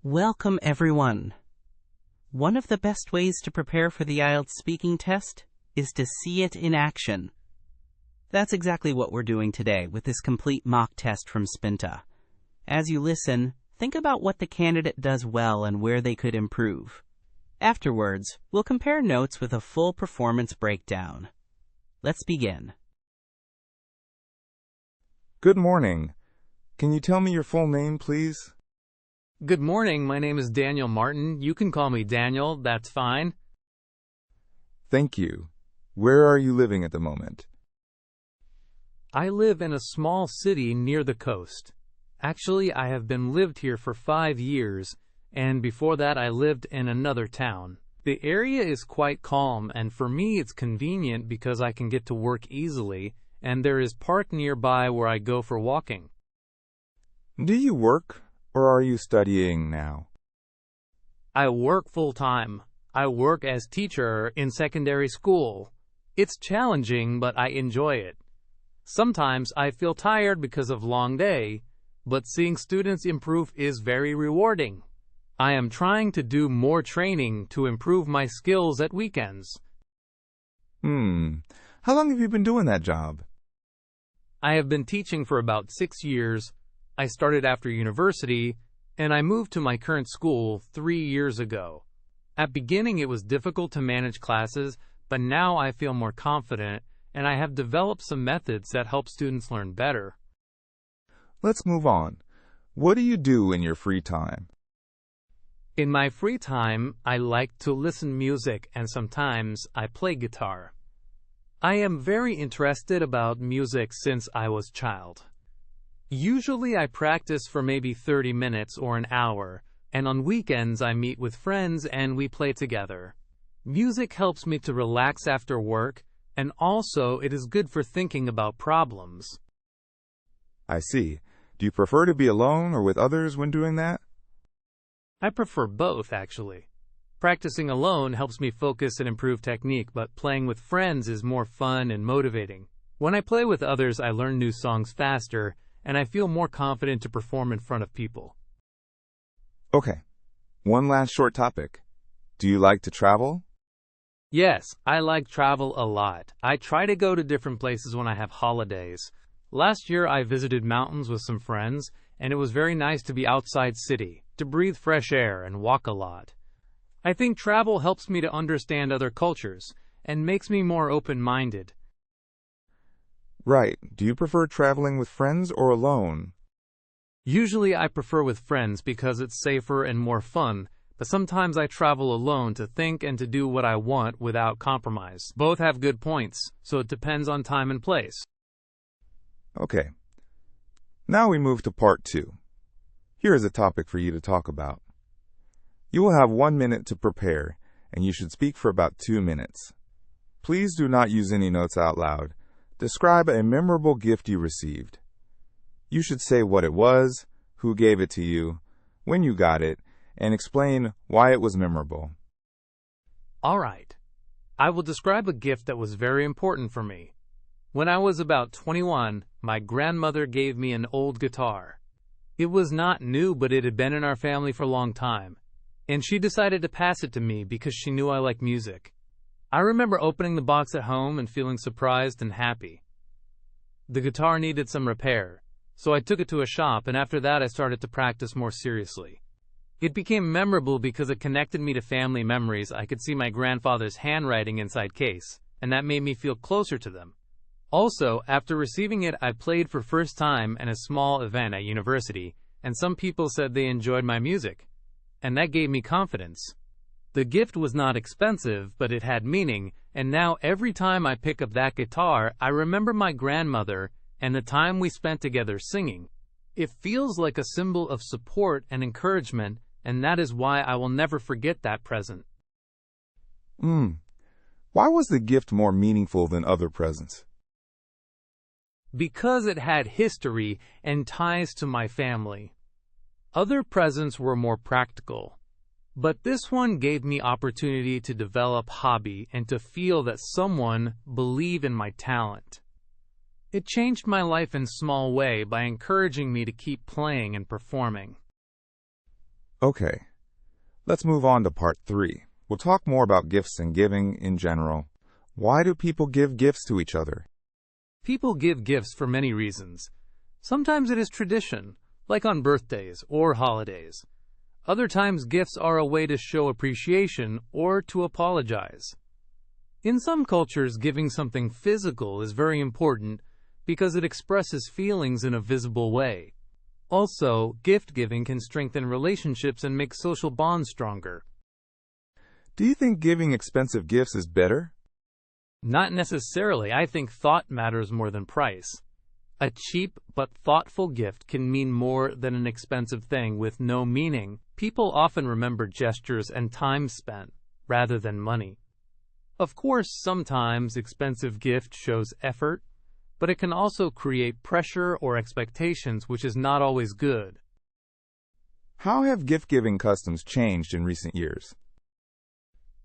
Welcome, everyone. One of the best ways to prepare for the IELTS speaking test is to see it in action. That's exactly what we're doing today with this complete mock test from Spinta. As you listen, think about what the candidate does well and where they could improve. Afterwards, we'll compare notes with a full performance breakdown. Let's begin. Good morning. Can you tell me your full name, please? Good morning, my name is Daniel Martin. You can call me Daniel, that's fine. Thank you. Where are you living at the moment? I live in a small city near the coast. Actually, I have been lived here for 5 years, and before that I lived in another town. The area is quite calm, and for me it's convenient because I can get to work easily, and there is a park nearby where I go for walking. Do you work, or are you studying now? I work full-time. I work as teacher in secondary school. It's challenging, but I enjoy it. Sometimes I feel tired because of long day, but seeing students improve is very rewarding. I am trying to do more training to improve my skills at weekends. How long have you been doing that job? I have been teaching for about 6 years. I started after university, and I moved to my current school 3 years ago. At beginning it was difficult to manage classes, but now I feel more confident, and I have developed some methods that help students learn better. Let's move on. What do you do in your free time? In my free time, I like to listen to music, and sometimes I play guitar. I am very interested about music since I was a child. Usually I practice for maybe 30 minutes or an hour, and on weekends I meet with friends and we play together. Music helps me to relax after work, and also it is good for thinking about problems. I see. Do you prefer to be alone or with others when doing that? I prefer both, actually. Practicing alone helps me focus and improve technique, but playing with friends is more fun and motivating. When I play with others, I learn new songs faster, and I feel more confident to perform in front of people. Okay. One last short topic. Do you like to travel? Yes, I like travel a lot. I try to go to different places when I have holidays. Last year I visited mountains with some friends, and it was very nice to be outside city, to breathe fresh air and walk a lot. I think travel helps me to understand other cultures and makes me more open-minded. Right. Do you prefer traveling with friends or alone? Usually I prefer with friends because it's safer and more fun, but sometimes I travel alone to think and to do what I want without compromise. Both have good points, so it depends on time and place. Okay. Now we move to part 2. Here is a topic for you to talk about. You will have 1 minute to prepare, and you should speak for about 2 minutes. Please do not use any notes out loud. Describe a memorable gift you received. You should say what it was, who gave it to you, when you got it, and explain why it was memorable. All right. I will describe a gift that was very important for me. When I was about 21, my grandmother gave me an old guitar. It was not new, but it had been in our family for a long time, and she decided to pass it to me because she knew I liked music. I remember opening the box at home and feeling surprised and happy. The guitar needed some repair, so I took it to a shop, and after that I started to practice more seriously. It became memorable because it connected me to family memories. I could see my grandfather's handwriting inside case, and that made me feel closer to them. Also, after receiving it, I played for first time in a small event at university, and some people said they enjoyed my music, and that gave me confidence. The gift was not expensive, but it had meaning, and now every time I pick up that guitar, I remember my grandmother and the time we spent together singing. It feels like a symbol of support and encouragement, and that is why I will never forget that present. Why was the gift more meaningful than other presents? Because it had history and ties to my family. Other presents were more practical, but this one gave me opportunity to develop hobby and to feel that someone believed in my talent. It changed my life in a small way by encouraging me to keep playing and performing. Okay, let's move on to part 3. We'll talk more about gifts and giving in general. Why do people give gifts to each other? People give gifts for many reasons. Sometimes it is tradition, like on birthdays or holidays. Other times gifts are a way to show appreciation or to apologize. In some cultures, giving something physical is very important because it expresses feelings in a visible way. Also, gift giving can strengthen relationships and make social bonds stronger. Do you think giving expensive gifts is better? Not necessarily. I think thought matters more than price. A cheap but thoughtful gift can mean more than an expensive thing with no meaning. People often remember gestures and time spent rather than money. Of course, sometimes expensive gift shows effort, but it can also create pressure or expectations, which is not always good. How have gift-giving customs changed in recent years?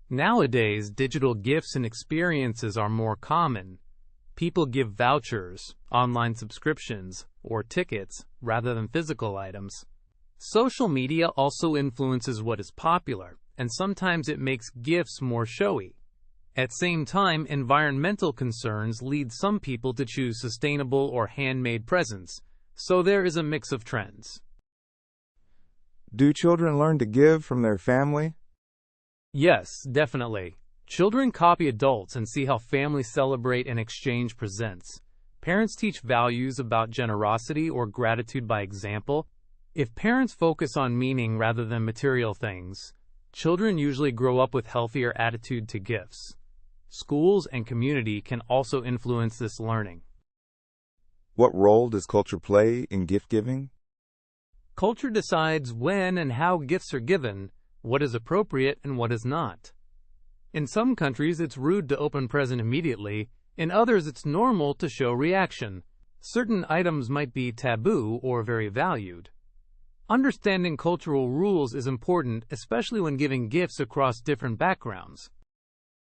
Nowadays, digital gifts and experiences are more common. People give vouchers, online subscriptions, or tickets rather than physical items. Social media also influences what is popular, and sometimes it makes gifts more showy. At the same time, environmental concerns lead some people to choose sustainable or handmade presents, so there is a mix of trends. Do children learn to give from their family? Yes, definitely. Children copy adults and see how families celebrate and exchange presents. Parents teach values about generosity or gratitude by example. If parents focus on meaning rather than material things, children usually grow up with healthier attitude to gifts. Schools and community can also influence this learning. What role does culture play in gift giving? Culture decides when and how gifts are given, what is appropriate and what is not. In some countries, it's rude to open present immediately. In others, it's normal to show reaction. Certain items might be taboo or very valued. Understanding cultural rules is important, especially when giving gifts across different backgrounds.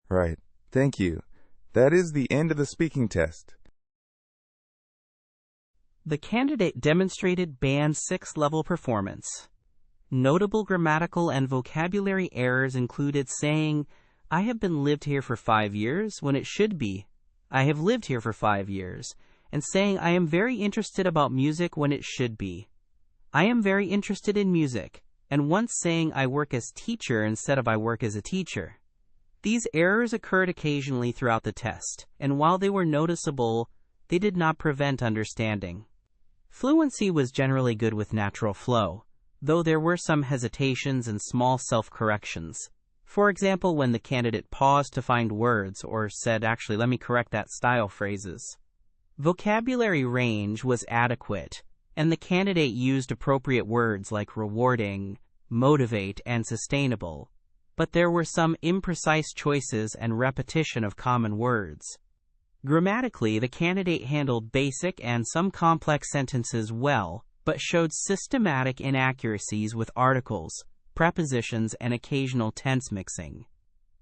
Right. Thank you. That is the end of the speaking test. The candidate demonstrated Band 6 level performance. Notable grammatical and vocabulary errors included saying, I have been lived here for 5 years, when it should be, I have lived here for 5 years, and saying I am very interested about music when it should be, I am very interested in music, and once saying I work as teacher instead of I work as a teacher. These errors occurred occasionally throughout the test, and while they were noticeable, they did not prevent understanding. Fluency was generally good with natural flow, though there were some hesitations and small self-corrections. For example, when the candidate paused to find words or said, actually, let me correct that style phrases. Vocabulary range was adequate, and the candidate used appropriate words like rewarding, motivate, and sustainable, but there were some imprecise choices and repetition of common words. Grammatically, the candidate handled basic and some complex sentences well, but showed systematic inaccuracies with articles, prepositions, and occasional tense mixing.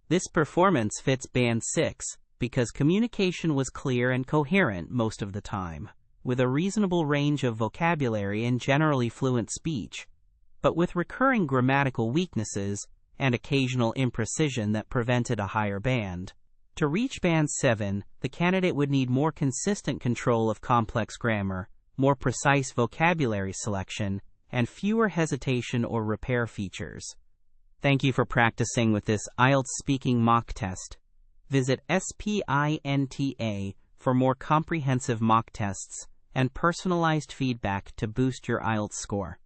This performance fits Band 6 because communication was clear and coherent most of the time, with a reasonable range of vocabulary and generally fluent speech, but with recurring grammatical weaknesses and occasional imprecision that prevented a higher band. To reach Band 7, the candidate would need more consistent control of complex grammar, more precise vocabulary selection, and fewer hesitation or repair features. Thank you for practicing with this IELTS speaking mock test. Visit Spinta for more comprehensive mock tests and personalized feedback to boost your IELTS score.